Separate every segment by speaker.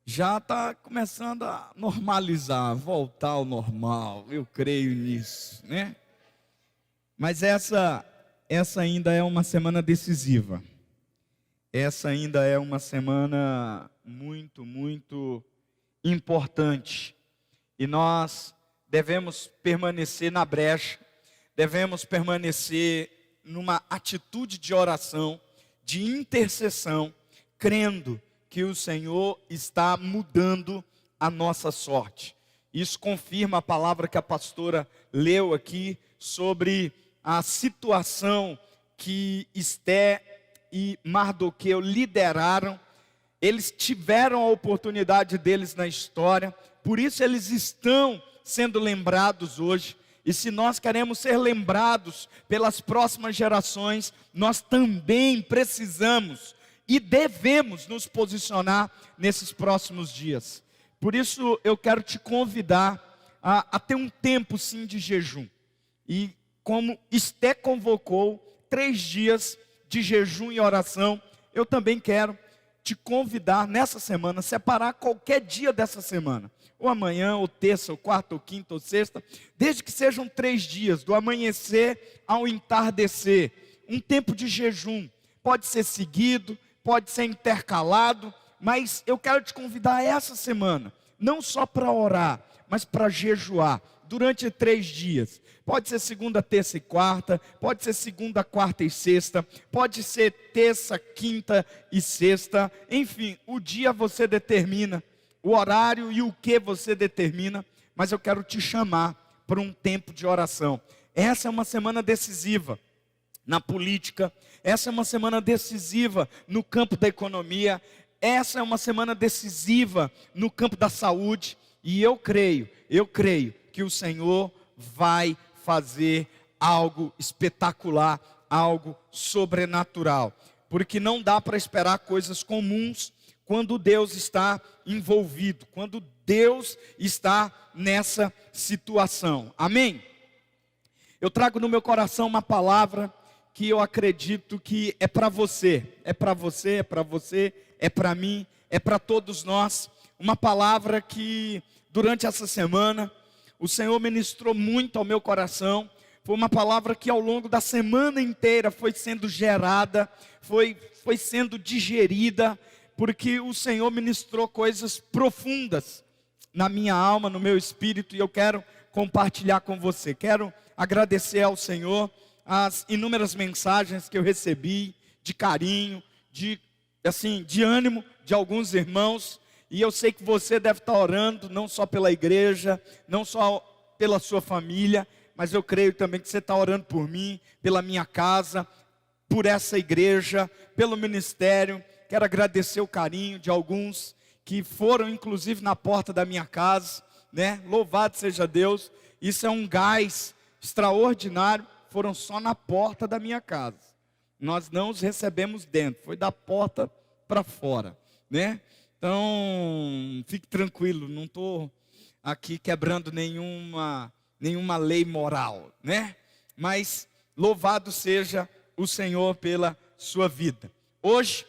Speaker 1: já está começando a normalizar, voltar ao normal. Eu creio nisso, né? Mas essa ainda é uma semana decisiva. Essa ainda é uma semana muito importante. E nós devemos permanecer na brecha, devemos permanecer numa atitude de oração, de intercessão, crendo que o Senhor está mudando a nossa sorte. Isso confirma a palavra que a pastora leu aqui sobre a situação que Esté e Mardoqueu lideraram. Eles tiveram a oportunidade deles na história, por isso eles estão sendo lembrados hoje. E se nós queremos ser lembrados pelas próximas gerações, nós também precisamos e devemos nos posicionar nesses próximos dias. Por isso eu quero te convidar a ter um tempo sim de jejum. E como Esté convocou 3 dias de jejum e oração, eu também quero te convidar nessa semana, separar qualquer dia dessa semana, ou amanhã, ou terça, ou quarta, ou quinta, ou sexta, desde que sejam 3 dias, do amanhecer ao entardecer, um tempo de jejum. Pode ser seguido, pode ser intercalado, mas eu quero te convidar essa semana, não só para orar, mas para jejuar, durante 3 dias. Pode ser segunda, terça e quarta, pode ser segunda, quarta e sexta, pode ser terça, quinta e sexta, enfim, o dia você determina, o horário e o que você determina, mas eu quero te chamar para um tempo de oração. Essa é uma semana decisiva na política, essa é uma semana decisiva no campo da economia, essa é uma semana decisiva no campo da saúde, e eu creio que o Senhor vai fazer algo espetacular, algo sobrenatural, porque não dá para esperar coisas comuns quando Deus está envolvido, quando Deus está nessa situação, amém? Eu trago no meu coração uma palavra que eu acredito que é para você, é para você, é para você, é para mim, é para todos nós, uma palavra que durante essa semana o Senhor ministrou muito ao meu coração. Foi uma palavra que ao longo da semana inteira foi sendo gerada, foi sendo digerida, porque o Senhor ministrou coisas profundas na minha alma, no meu espírito, e eu quero compartilhar com você. Quero agradecer ao Senhor as inúmeras mensagens que eu recebi, de carinho, de ânimo de alguns irmãos. E eu sei que você deve estar orando, não só pela igreja, não só pela sua família, mas eu creio também que você está orando por mim, pela minha casa, por essa igreja, pelo ministério. Quero agradecer o carinho de alguns que foram inclusive na porta da minha casa, né? Louvado seja Deus, isso é um gás extraordinário. Foram só na porta da minha casa, nós não os recebemos dentro, foi da porta para fora, né? Então, fique tranquilo, não estou aqui quebrando nenhuma lei moral, né? Mas louvado seja o Senhor pela sua vida. Hoje,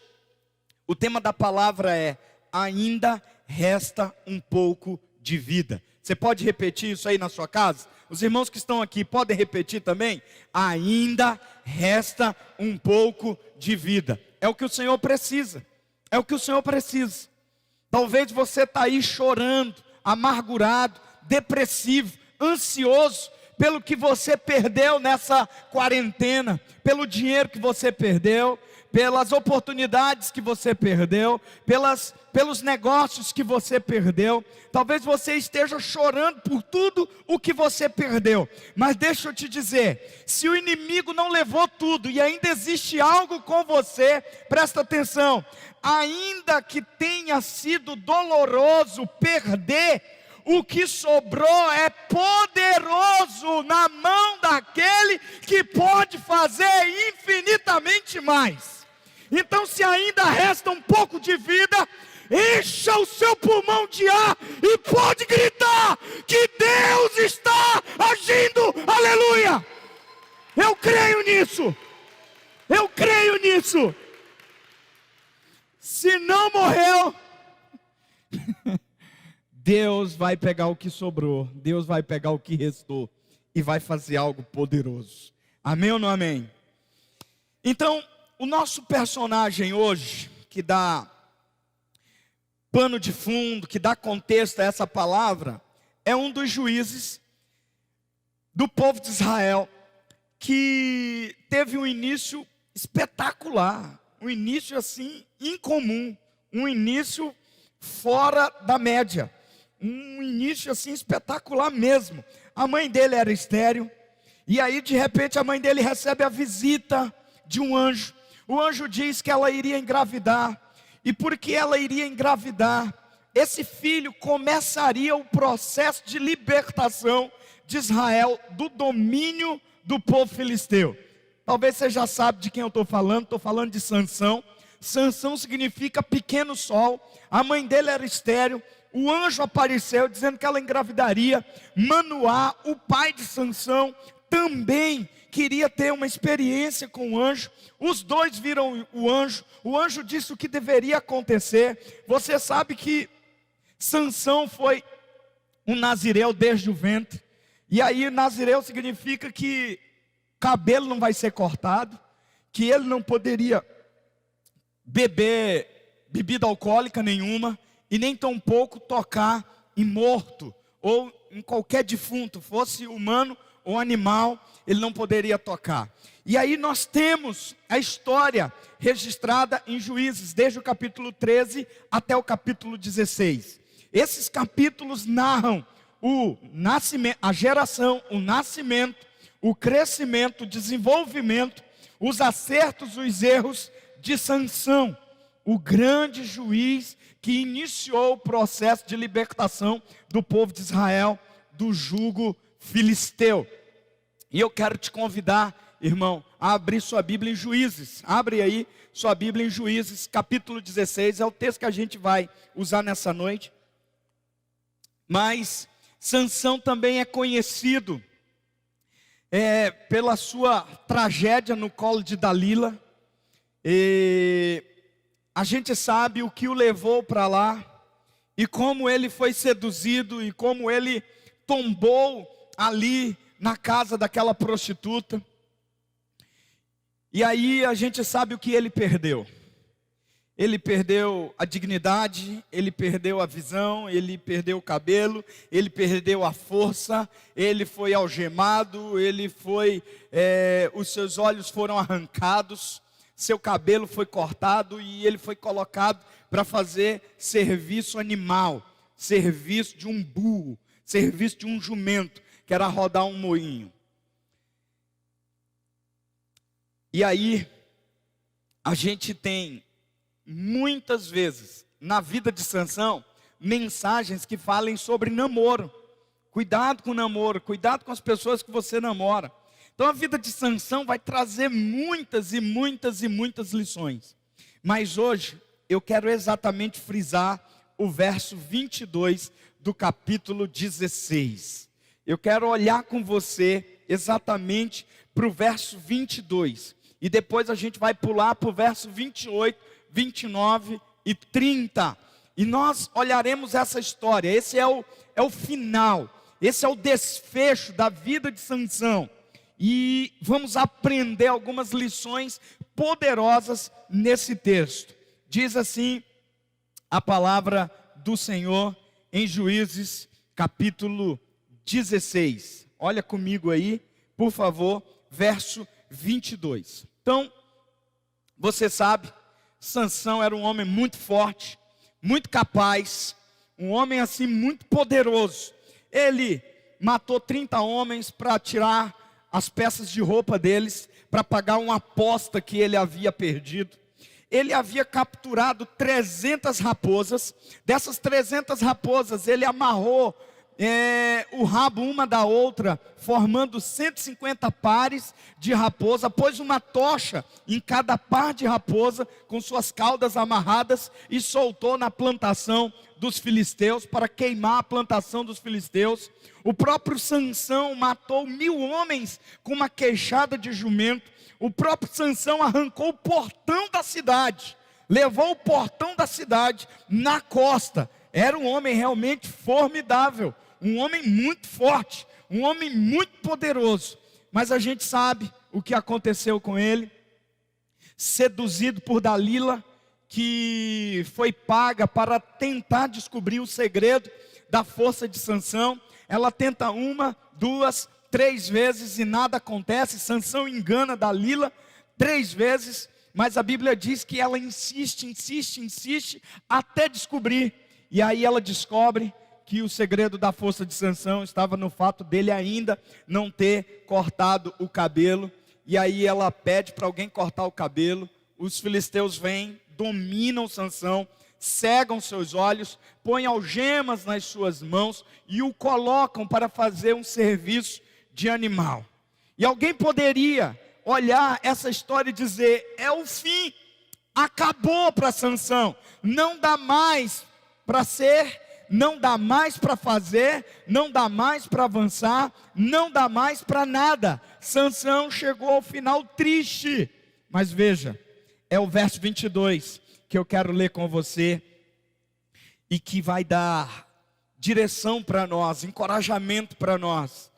Speaker 1: o tema da palavra é: ainda resta um pouco de vida. Você pode repetir isso aí na sua casa? Os irmãos que estão aqui podem repetir também? Ainda resta um pouco de vida. É o que o Senhor precisa, é o que o Senhor precisa. Talvez você está aí chorando, amargurado, depressivo, ansioso, pelo que você perdeu nessa quarentena, pelo dinheiro que você perdeu, pelas oportunidades que você perdeu, pelos negócios que você perdeu. Talvez você esteja chorando por tudo o que você perdeu, mas deixa eu te dizer, se o inimigo não levou tudo e ainda existe algo com você, presta atenção, ainda que tenha sido doloroso perder, o que sobrou é poderoso na mão daquele que pode fazer infinitamente mais. Então, se ainda resta um pouco de vida, encha o seu pulmão de ar e pode gritar que Deus está agindo, aleluia. Eu creio nisso, eu creio nisso. Se não morreu, Deus vai pegar o que sobrou, Deus vai pegar o que restou e vai fazer algo poderoso. Amém ou não amém? Então, o nosso personagem hoje, que dá pano de fundo, que dá contexto a essa palavra, é um dos juízes do povo de Israel, que teve um início espetacular, um início assim incomum, um início fora da média, um início assim espetacular mesmo. A mãe dele era estéril, e aí de repente a mãe dele recebe a visita de um anjo. O anjo diz que ela iria engravidar, e porque ela iria engravidar, esse filho começaria o processo de libertação de Israel do domínio do povo filisteu. Talvez você já sabe de quem eu estou falando de Sansão. Sansão significa pequeno sol. A mãe dele era estéril. O anjo apareceu dizendo que ela engravidaria. Manoá, o pai de Sansão, também queria ter uma experiência com o anjo. Os dois viram o anjo disse o que deveria acontecer. Você sabe que Sansão foi um nazireu desde o ventre, e aí nazireu significa que cabelo não vai ser cortado, que ele não poderia beber bebida alcoólica nenhuma, e nem tampouco tocar em morto, ou em qualquer defunto, fosse humano ou animal, ele não poderia tocar. E aí nós temos a história registrada em Juízes, desde o capítulo 13 até o capítulo 16. Esses capítulos narram o nascimento, a geração, o nascimento, o crescimento, o desenvolvimento, os acertos, os erros de Sansão, o grande juiz que iniciou o processo de libertação do povo de Israel do jugo filisteu. E eu quero te convidar, irmão, a abrir sua Bíblia em Juízes. Abre aí sua Bíblia em Juízes, capítulo 16, é o texto que a gente vai usar nessa noite. Mas Sansão também é conhecido pela sua tragédia no colo de Dalila. E a gente sabe o que o levou para lá, e como ele foi seduzido, e como ele tombou ali na casa daquela prostituta. E aí a gente sabe o que ele perdeu. Ele perdeu a dignidade, ele perdeu a visão, ele perdeu o cabelo, ele perdeu a força, ele foi algemado, os seus olhos foram arrancados, seu cabelo foi cortado e ele foi colocado para fazer serviço animal, serviço de um burro, serviço de um jumento, que era rodar um moinho. E aí, a gente tem muitas vezes na vida de Sansão mensagens que falem sobre namoro. Cuidado com o namoro, cuidado com as pessoas que você namora. Então a vida de Sansão vai trazer muitas e muitas e muitas lições. Mas hoje eu quero exatamente frisar o verso 22 do capítulo 16. Eu quero olhar com você exatamente para o verso 22. E depois a gente vai pular para o verso 28, 29 e 30. E nós olharemos essa história. Esse é o final. Esse é o desfecho da vida de Sansão. E vamos aprender algumas lições poderosas nesse texto. Diz assim a palavra do Senhor em Juízes, capítulo 16. Olha comigo aí, por favor, verso 22. Então, você sabe, Sansão era um homem muito forte, muito capaz, um homem assim muito poderoso. Ele matou 30 homens para tirar as peças de roupa deles, para pagar uma aposta que ele havia perdido. Ele havia capturado 300 raposas. Dessas 300 raposas, ele amarrou o rabo uma da outra, formando 150 pares de raposa, pôs uma tocha em cada par de raposa, com suas caudas amarradas, e soltou na plantação dos filisteus, para queimar a plantação dos filisteus. O próprio Sansão matou 1000 homens com uma queixada de jumento. O próprio Sansão arrancou o portão da cidade, levou o portão da cidade na costa. Era um homem realmente formidável, um homem muito forte, um homem muito poderoso. Mas a gente sabe o que aconteceu com ele. Seduzido por Dalila, que foi paga para tentar descobrir o segredo da força de Sansão. Ela tenta 1, 2, 3 vezes e nada acontece. Sansão engana Dalila 3 vezes, mas a Bíblia diz que ela insiste até descobrir. E aí ela descobre que o segredo da força de Sansão estava no fato dele ainda não ter cortado o cabelo. E aí ela pede para alguém cortar o cabelo. Os filisteus vêm, dominam Sansão, cegam seus olhos, põem algemas nas suas mãos e o colocam para fazer um serviço de animal. E alguém poderia olhar essa história e dizer: é o fim, acabou para Sansão, não dá mais para ser, não dá mais para fazer, não dá mais para avançar, não dá mais para nada. Sansão chegou ao final triste. Mas veja, é o verso 22 que eu quero ler com você e que vai dar direção para nós, encorajamento para nós,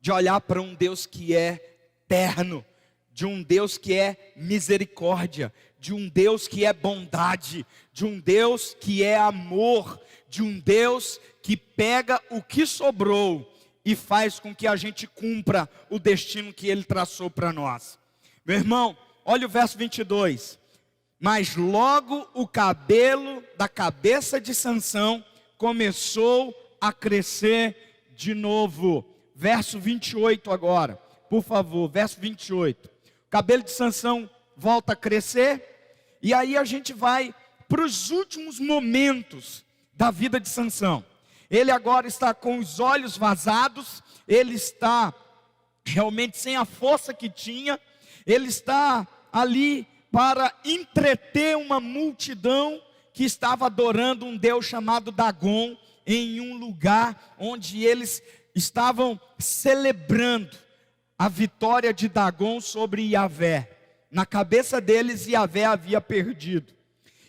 Speaker 1: de olhar para um Deus que é eterno, de um Deus que é misericórdia, de um Deus que é bondade, de um Deus que é amor, de um Deus que pega o que sobrou e faz com que a gente cumpra o destino que Ele traçou para nós. Meu irmão, olha o verso 22. Mas logo o cabelo da cabeça de Sansão começou a crescer de novo. Verso 28 agora, por favor, verso 28. O cabelo de Sansão volta a crescer, e aí a gente vai para os últimos momentos da vida de Sansão. Ele agora está com os olhos vazados, ele está realmente sem a força que tinha, ele está ali para entreter uma multidão que estava adorando um deus chamado Dagon, em um lugar onde eles estavam celebrando a vitória de Dagon sobre Yahvé. Na cabeça deles, Yahvé havia perdido.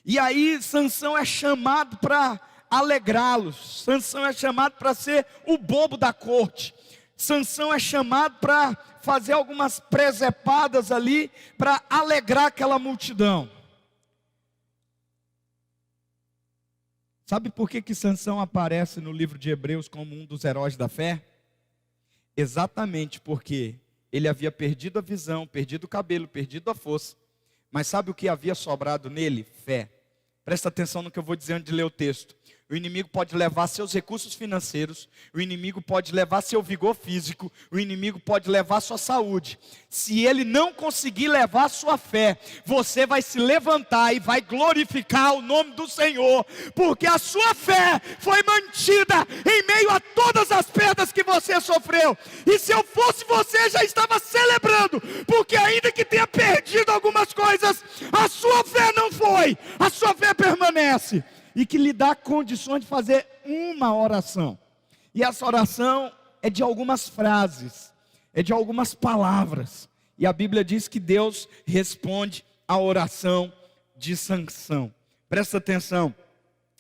Speaker 1: E aí Sansão é chamado para alegrá-los. Sansão é chamado para ser o bobo da corte. Sansão é chamado para fazer algumas presepadas ali, para alegrar aquela multidão. Sabe por que Sansão aparece no livro de Hebreus como um dos heróis da fé? Exatamente porque ele havia perdido a visão, perdido o cabelo, perdido a força. Mas sabe o que havia sobrado nele? Fé. Presta atenção no que eu vou dizer antes de ler o texto. O inimigo pode levar seus recursos financeiros, o inimigo pode levar seu vigor físico, o inimigo pode levar sua saúde. Se ele não conseguir levar sua fé, você vai se levantar e vai glorificar o nome do Senhor, porque a sua fé foi mantida em meio a todas as perdas que você sofreu. E se eu fosse você, já estava celebrando, porque ainda que tenha perdido algumas coisas, a sua fé não foi, a sua fé permanece. E que lhe dá condições de fazer uma oração. E essa oração é de algumas frases, é de algumas palavras. E a Bíblia diz que Deus responde à oração de Sansão. Presta atenção,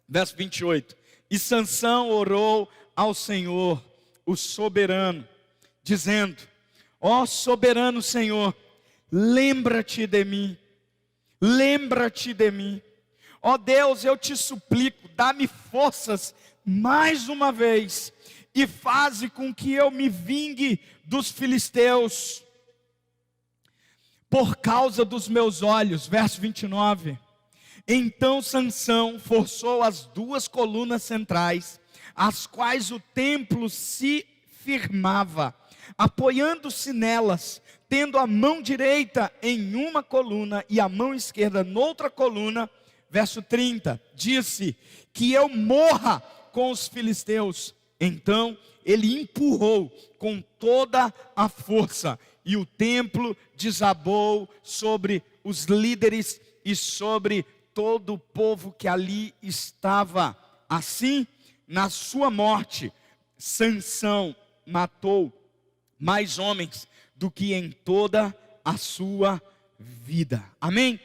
Speaker 1: verso 28. E Sansão orou ao Senhor, o soberano, dizendo: ó soberano Senhor, lembra-te de mim, lembra-te de mim. Ó Deus, eu te suplico, dá-me forças mais uma vez e faze com que eu me vingue dos filisteus por causa dos meus olhos. Verso 29. Então Sansão forçou as 2 colunas centrais, as quais o templo se firmava, apoiando-se nelas, tendo a mão direita em uma coluna e a mão esquerda noutra coluna. Verso 30, disse: que eu morra com os filisteus. Então ele empurrou com toda a força, e o templo desabou sobre os líderes e sobre todo o povo que ali estava. Assim, na sua morte, Sansão matou mais homens do que em toda a sua vida. Amém?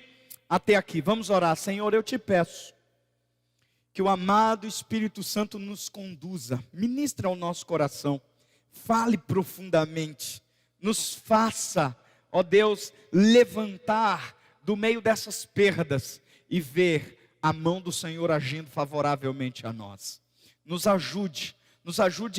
Speaker 1: Até aqui, vamos orar. Senhor, eu te peço Que o amado Espírito Santo nos conduza, ministre ao nosso coração, fale profundamente, nos faça, ó Deus, levantar do meio dessas perdas e ver a mão do Senhor agindo favoravelmente a nós. Nos ajude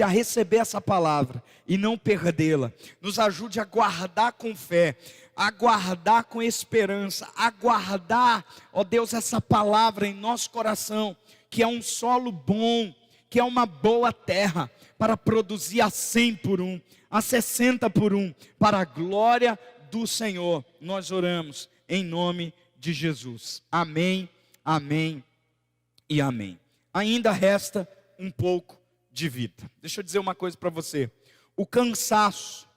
Speaker 1: a receber essa palavra e não perdê-la. Nos ajude a guardar com fé, a guardar com esperança, a guardar, ó Deus, essa palavra em nosso coração, que é um solo bom, que é uma boa terra, para produzir a 100 por 1, a 60 por 1, para a glória do Senhor. Nós oramos em nome de Jesus. Amém, amém e amém. Ainda resta um pouco de vida. Deixa eu dizer uma coisa para você. O cansaço,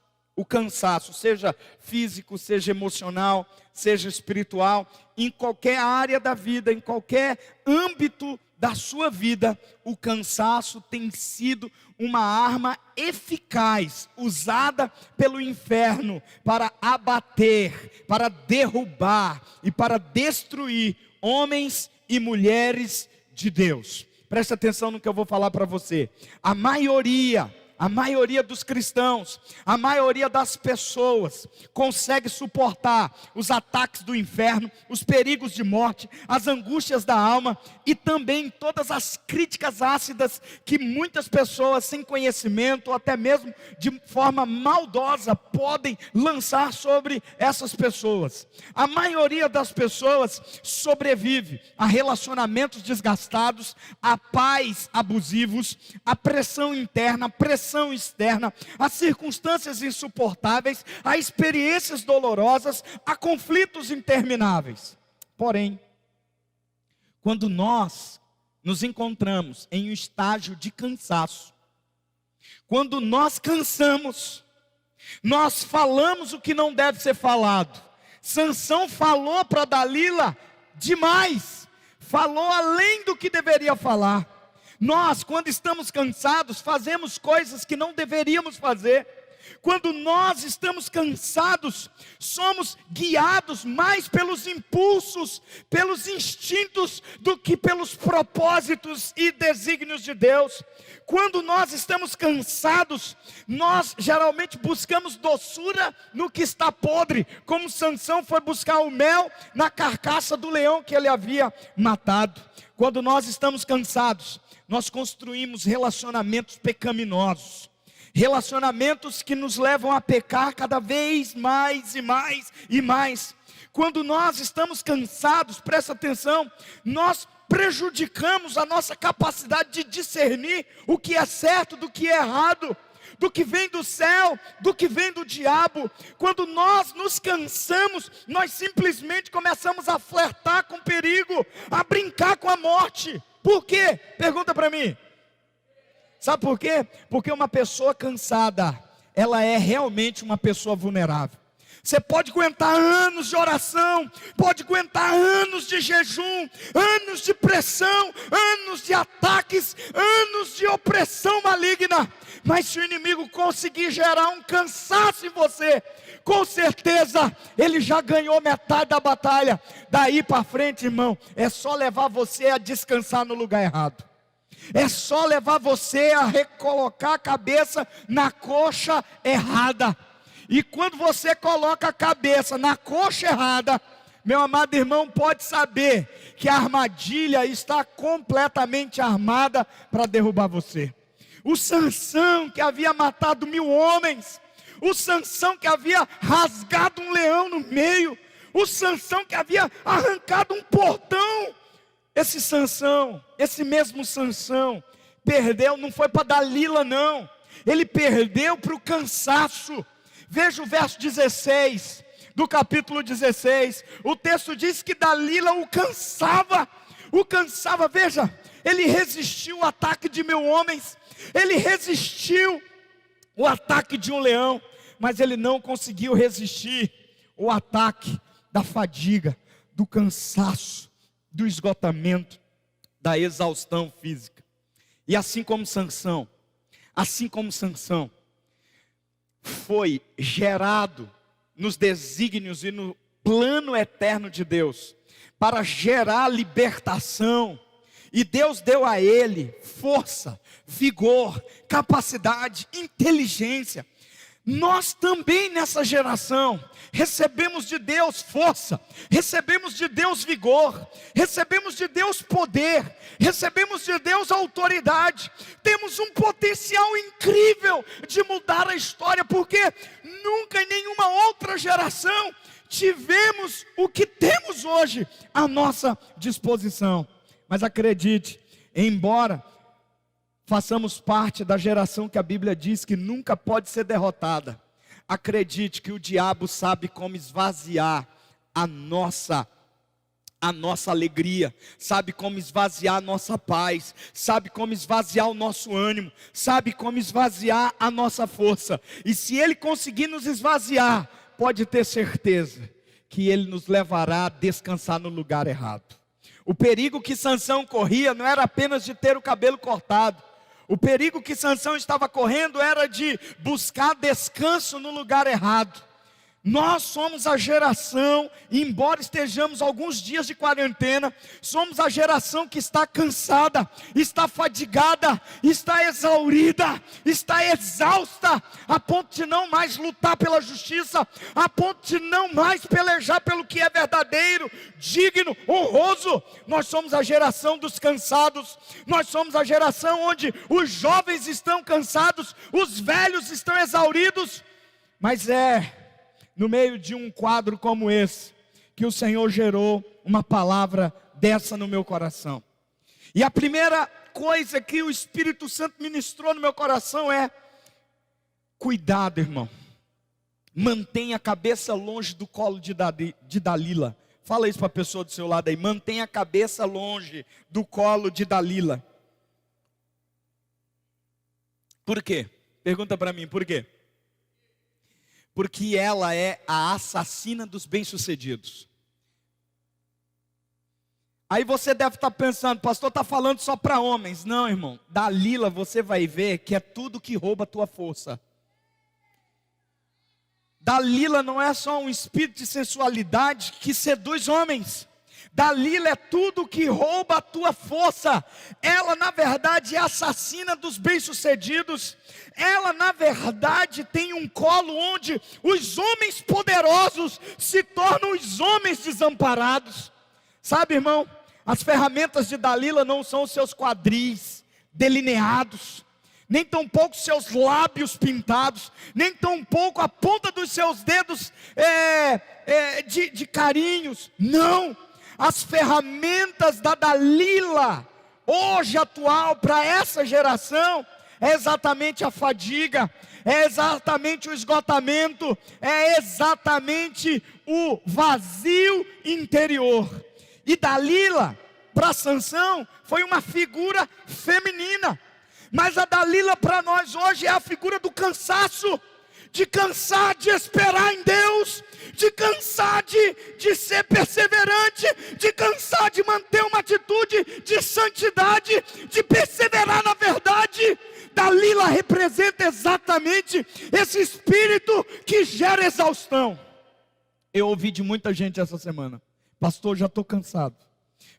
Speaker 1: seja físico, seja emocional, seja espiritual, em qualquer área da vida, em qualquer âmbito da sua vida, o cansaço tem sido uma arma eficaz, usada pelo inferno para abater, para derrubar e para destruir homens e mulheres de Deus. Preste atenção no que eu vou falar para você. A maioria dos cristãos, a maioria das pessoas consegue suportar os ataques do inferno, os perigos de morte, as angústias da alma e também todas as críticas ácidas que muitas pessoas sem conhecimento ou até mesmo de forma maldosa podem lançar sobre essas pessoas. A maioria das pessoas sobrevive a relacionamentos desgastados, a pais abusivos, a pressão interna, a pressão externa, a circunstâncias insuportáveis, a experiências dolorosas, a conflitos intermináveis. Porém, quando nós nos encontramos em um estágio de cansaço, quando nós cansamos, nós falamos o que não deve ser falado. Sansão falou para Dalila demais, falou além do que deveria falar. Nós, quando estamos cansados, fazemos coisas que não deveríamos fazer. Quando nós estamos cansados, somos guiados mais pelos impulsos, pelos instintos, do que pelos propósitos e desígnios de Deus. Quando nós estamos cansados, nós geralmente buscamos doçura no que está podre, como Sansão foi buscar o mel na carcaça do leão que ele havia matado. Quando nós estamos cansados, nós construímos relacionamentos pecaminosos, relacionamentos que nos levam a pecar cada vez mais e mais e mais. Quando nós estamos cansados, presta atenção, nós prejudicamos a nossa capacidade de discernir o que é certo do que é errado, do que vem do céu, do que vem do diabo. Quando nós nos cansamos, nós simplesmente começamos a flertar com perigo, a brincar com a morte. Por quê? Pergunta para mim. Sabe por quê? Porque uma pessoa cansada, ela é realmente uma pessoa vulnerável. Você pode aguentar anos de oração, pode aguentar anos de jejum, anos de pressão, anos de ataques, anos de opressão maligna. Mas se o inimigo conseguir gerar um cansaço em você, com certeza ele já ganhou metade da batalha. Daí para frente, irmão, é só levar você a descansar no lugar errado. É só levar você a recolocar a cabeça na coxa errada. E quando você coloca a cabeça na coxa errada, meu amado irmão, pode saber que a armadilha está completamente armada para derrubar você. O Sansão que havia matado 1000 homens, o Sansão que havia rasgado um leão no meio, o Sansão que havia arrancado um portão, esse Sansão, esse mesmo Sansão, perdeu, não foi para Dalila não, ele perdeu para o cansaço. Veja o verso 16, do capítulo 16, o texto diz que Dalila o cansava, veja, ele resistiu ao ataque de 1000 homens, ele resistiu o ataque de um leão, mas ele não conseguiu resistir o ataque da fadiga, do cansaço, do esgotamento, da exaustão física. E assim como Sansão foi gerado nos desígnios e no plano eterno de Deus, para gerar libertação E Deus deu a ele força, vigor, capacidade, inteligência. Nós também nessa geração recebemos de Deus força, recebemos de Deus vigor, recebemos de Deus poder, recebemos de Deus autoridade. Temos um potencial incrível de mudar a história, porque nunca em nenhuma outra geração tivemos o que temos hoje à nossa disposição. Mas acredite, embora façamos parte da geração que a Bíblia diz que nunca pode ser derrotada, acredite que o diabo sabe como esvaziar a nossa alegria, sabe como esvaziar a nossa paz, sabe como esvaziar o nosso ânimo, sabe como esvaziar a nossa força. E se ele conseguir nos esvaziar, pode ter certeza que ele nos levará a descansar no lugar errado. O perigo que Sansão corria não era apenas de ter o cabelo cortado. O perigo que Sansão estava correndo era de buscar descanso no lugar errado. Nós somos a geração, embora estejamos alguns dias de quarentena, somos a geração que está cansada, está fadigada, está exaurida, está exausta, a ponto de não mais lutar pela justiça, a ponto de não mais pelejar pelo que é verdadeiro, digno, honroso. Nós somos a geração dos cansados, nós somos a geração onde os jovens estão cansados, os velhos estão exauridos, mas no meio de um quadro como esse, que o Senhor gerou uma palavra dessa no meu coração. E a primeira coisa que o Espírito Santo ministrou no meu coração é: cuidado, irmão. Mantenha a cabeça longe do colo de Dalila. Fala isso para a pessoa do seu lado aí. Mantenha a cabeça longe do colo de Dalila. Por quê? Pergunta para mim, por quê? Porque ela é a assassina dos bem-sucedidos. Aí você deve estar pensando, pastor está falando só para homens. Não, irmão, Dalila você vai ver que é tudo que rouba a tua força. Dalila não é só um espírito de sensualidade que seduz homens. Dalila é tudo que rouba a tua força. Ela na verdade é assassina dos bem-sucedidos. Ela na verdade tem um colo onde os homens poderosos se tornam os homens desamparados. Sabe, irmão, as ferramentas de Dalila não são os seus quadris delineados, nem tampouco seus lábios pintados, nem tampouco a ponta dos seus dedos de carinhos. Não. As ferramentas da Dalila, hoje atual, para essa geração, é exatamente a fadiga, é exatamente o esgotamento, é exatamente o vazio interior. E Dalila, para Sansão, foi uma figura feminina, mas a Dalila para nós hoje é a figura do cansaço, de cansar de esperar em Deus, de cansar de ser perseverante, de cansar de manter uma atitude de santidade, de perseverar na verdade. Dalila representa exatamente esse espírito que gera exaustão. Eu ouvi de muita gente essa semana: pastor, já estou cansado.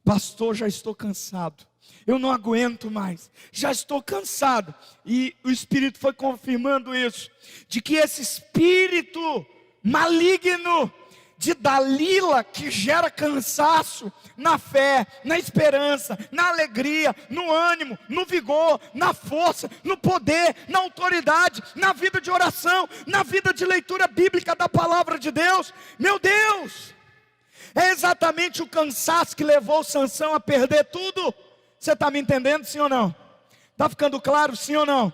Speaker 1: Pastor, já estou cansado. Eu não aguento mais, já estou cansado. E o Espírito foi confirmando isso, de que esse espírito maligno de Dalila, que gera cansaço na fé, na esperança, na alegria, no ânimo, no vigor, na força, no poder, na autoridade, na vida de oração, na vida de leitura bíblica da palavra de Deus. Meu Deus, é exatamente o cansaço que levou Sansão a perder tudo. Você está me entendendo, sim ou não? Está ficando claro, sim ou não?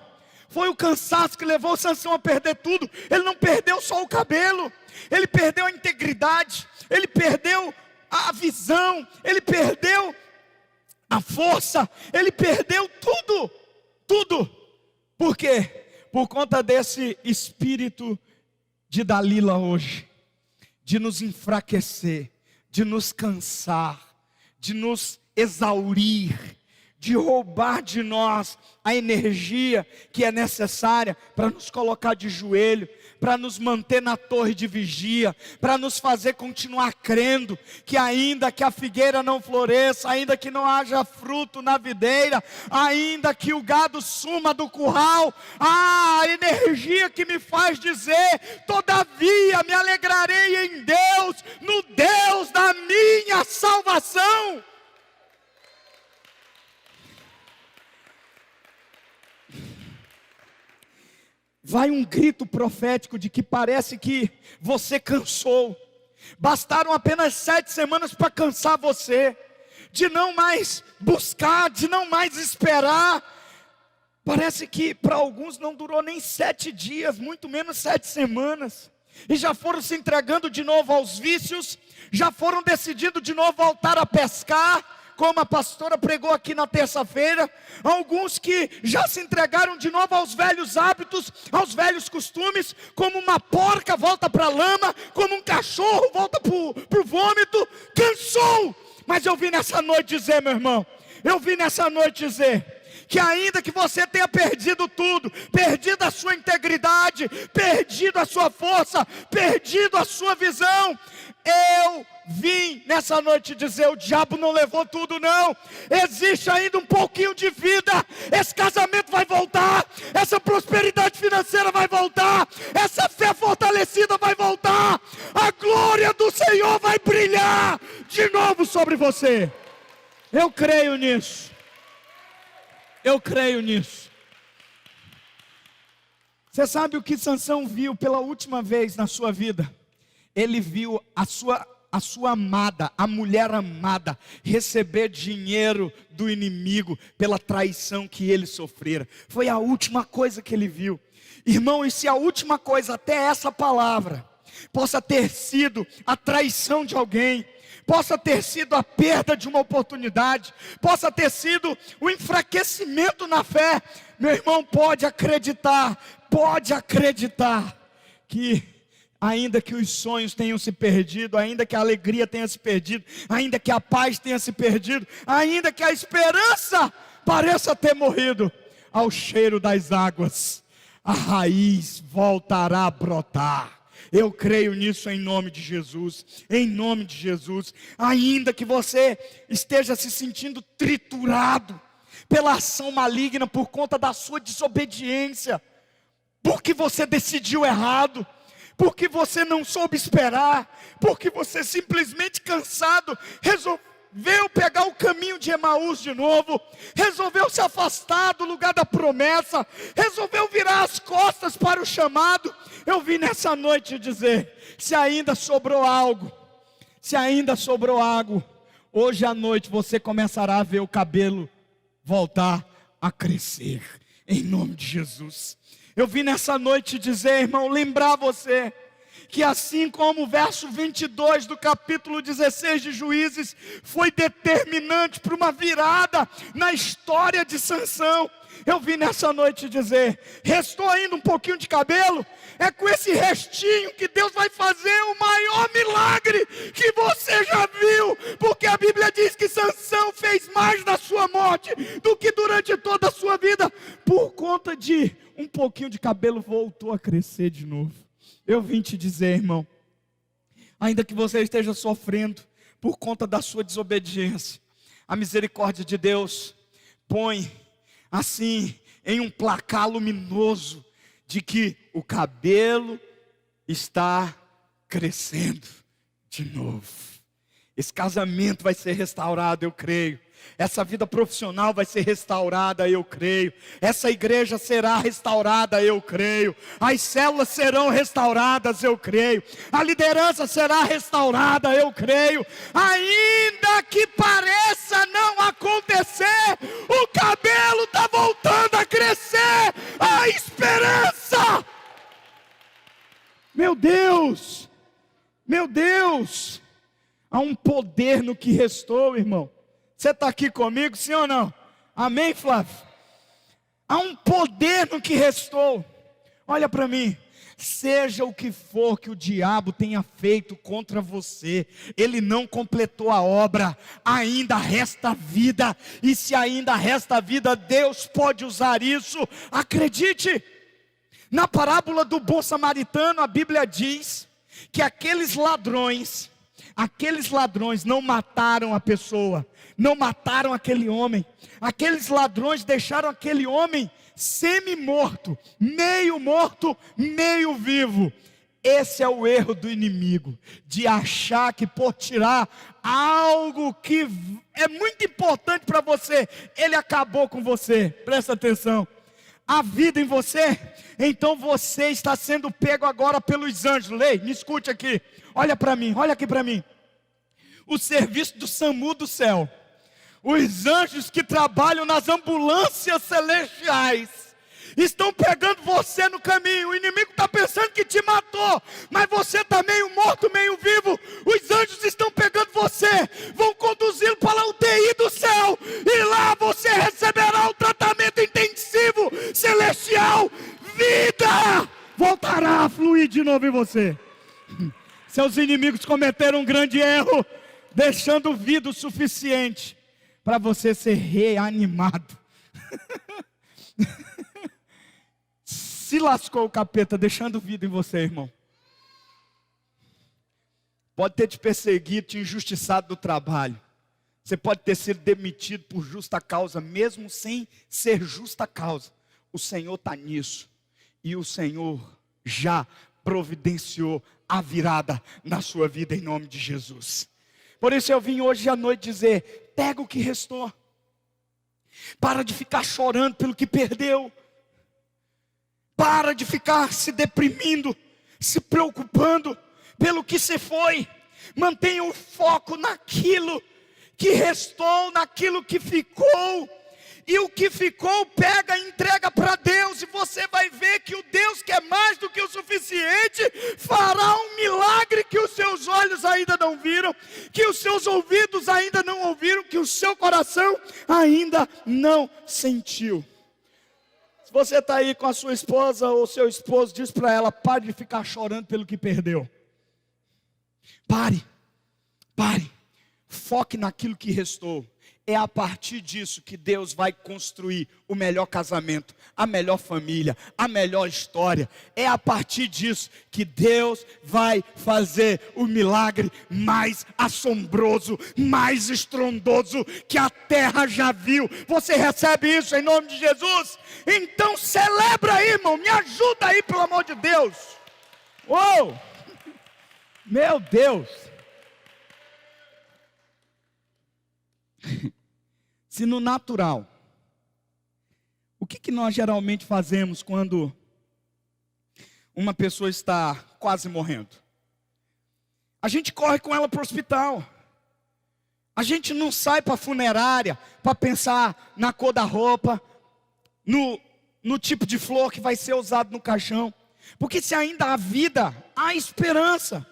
Speaker 1: Foi o cansaço que levou Sansão a perder tudo. Ele não perdeu só o cabelo, ele perdeu a integridade, ele perdeu a visão, ele perdeu a força, ele perdeu tudo, tudo. Por quê? Por conta desse espírito de Dalila hoje, de nos enfraquecer, de nos cansar, de nos exaurir, de roubar de nós a energia que é necessária para nos colocar de joelho, para nos manter na torre de vigia, para nos fazer continuar crendo que ainda que a figueira não floresça, ainda que não haja fruto na videira, ainda que o gado suma do curral, a energia que me faz dizer: todavia me alegrarei em Deus, no Deus da minha salvação. Vai um grito profético de que parece que você cansou. Bastaram apenas 7 semanas para cansar você, de não mais buscar, de não mais esperar. Parece que para alguns não durou nem 7 dias, muito menos 7 semanas. E já foram se entregando de novo aos vícios, já foram decidindo de novo voltar a pescar, como a pastora pregou aqui na terça-feira. Alguns que já se entregaram de novo aos velhos hábitos, aos velhos costumes, como uma porca volta para a lama, como um cachorro volta para o vômito. Cansou. Mas eu vim nessa noite dizer, meu irmão, eu vim nessa noite dizer que ainda que você tenha perdido tudo, perdido a sua integridade, perdido a sua força, perdido a sua visão, eu vim nessa noite dizer: o diabo não levou tudo não, existe ainda um pouquinho de vida, esse casamento vai voltar, essa prosperidade financeira vai voltar, essa fé fortalecida vai voltar, a glória do Senhor vai brilhar de novo sobre você. Eu creio nisso. Eu creio nisso. Você sabe o que Sansão viu pela última vez na sua vida? Ele viu a sua amada, a mulher amada, receber dinheiro do inimigo pela traição que ele sofrera. Foi a última coisa que ele viu. Irmão, e se a última coisa, até essa palavra, possa ter sido a traição de alguém, possa ter sido a perda de uma oportunidade, possa ter sido o enfraquecimento na fé, meu irmão, pode acreditar que ainda que os sonhos tenham se perdido, ainda que a alegria tenha se perdido, ainda que a paz tenha se perdido, ainda que a esperança pareça ter morrido, ao cheiro das águas a raiz voltará a brotar. Eu creio nisso em nome de Jesus, em nome de Jesus. Ainda que você esteja se sentindo triturado pela ação maligna por conta da sua desobediência, porque você decidiu errado, porque você não soube esperar, porque você simplesmente cansado resolveu pegar o caminho de Emaús de novo, resolveu se afastar do lugar da promessa, resolveu virar as costas para o chamado. Eu vim nessa noite dizer: se ainda sobrou algo, hoje à noite você começará a ver o cabelo voltar a crescer, em nome de Jesus. Eu vim nessa noite dizer, irmão, lembrar você que assim como o verso 22 do capítulo 16 de Juízes foi determinante para uma virada na história de Sansão, eu vim nessa noite dizer: restou ainda um pouquinho de cabelo, é com esse restinho que Deus vai fazer o maior milagre que você já viu, porque a Bíblia diz que Sansão fez mais na sua morte do que durante toda a sua vida. Por conta de um pouquinho de cabelo voltou a crescer de novo. Eu vim te dizer, irmão, ainda que você esteja sofrendo por conta da sua desobediência, a misericórdia de Deus põe assim em um placar luminoso de que o cabelo está crescendo de novo. Esse casamento vai ser restaurado, eu creio. Essa vida profissional vai ser restaurada, eu creio. Essa igreja será restaurada, eu creio. As células serão restauradas, eu creio. A liderança será restaurada, eu creio. Ainda que pareça não acontecer, o cabelo está voltando a crescer. A esperança. Meu Deus, há um poder no que restou, irmão. Você está aqui comigo, sim ou não? Amém, Flávio? Há um poder no que restou. Olha para mim. Seja o que for que o diabo tenha feito contra você, ele não completou a obra, ainda resta vida, e se ainda resta vida, Deus pode usar isso, acredite. Na parábola do bom samaritano, a Bíblia diz que aqueles ladrões não mataram a pessoa, não mataram aquele homem, aqueles ladrões deixaram aquele homem semi-morto, meio vivo. Esse é o erro do inimigo, de achar que por tirar algo que é muito importante para você, ele acabou com você. Presta atenção, a vida em você, então você está sendo pego agora pelos anjos. Lei, me escute aqui, olha para mim, olha aqui para mim. O serviço do SAMU do céu, os anjos que trabalham nas ambulâncias celestiais, estão pegando você no caminho. O inimigo está pensando que te matou, mas você está meio morto, meio vivo. Os anjos estão pegando você, vão conduzi-lo para a UTI do céu, e lá você receberá um tratamento intensivo celestial. Vida voltará a fluir de novo em você. Seus inimigos cometeram um grande erro, deixando vida o suficiente para você ser reanimado. Se lascou o capeta, deixando vida em você, irmão. Pode ter te perseguido, te injustiçado do trabalho. Você pode ter sido demitido por justa causa, mesmo sem ser justa causa. O Senhor está nisso. E o Senhor já providenciou a virada na sua vida, em nome de Jesus. Por isso eu vim hoje à noite dizer: pega o que restou. Para de ficar chorando pelo que perdeu. Para de ficar se deprimindo, se preocupando pelo que se foi. Mantenha o foco naquilo que restou, naquilo que ficou. E o que ficou, pega e entrega para Deus. E você vai ver que o Deus que é mais do que o suficiente fará um milagre que os seus olhos ainda não viram, que os seus ouvidos ainda não ouviram, que o seu coração ainda não sentiu. Se você está aí com a sua esposa ou seu esposo, diz para ela: pare de ficar chorando pelo que perdeu. Pare. Foque naquilo que restou. É a partir disso que Deus vai construir o melhor casamento, a melhor família, a melhor história. É a partir disso que Deus vai fazer o milagre mais assombroso, mais estrondoso que a terra já viu. Você recebe isso em nome de Jesus? Então celebra aí, irmão. Me ajuda aí, pelo amor de Deus. Uou! Meu Deus! Se no natural, o que nós geralmente fazemos quando uma pessoa está quase morrendo? A gente corre com ela para o hospital. A gente não sai para a funerária para pensar na cor da roupa, no tipo de flor que vai ser usado no caixão. Porque se ainda há vida, há esperança.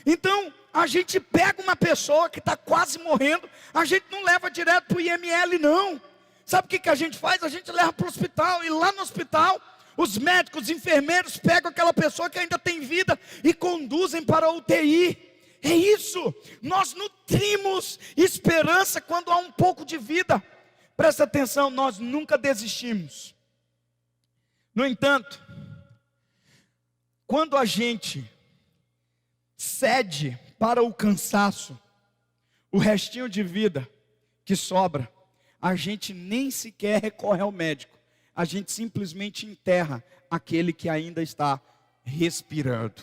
Speaker 1: Então, a gente pega uma pessoa que está quase morrendo, a gente não leva direto para o IML, não. Sabe o que a gente faz? A gente leva para o hospital, e lá no hospital, os médicos, os enfermeiros pegam aquela pessoa que ainda tem vida e conduzem para a UTI. É isso, nós nutrimos esperança quando há um pouco de vida. Presta atenção, nós nunca desistimos. No entanto, quando a gente cede para o cansaço, o restinho de vida que sobra, a gente nem sequer recorre ao médico, a gente simplesmente enterra aquele que ainda está respirando.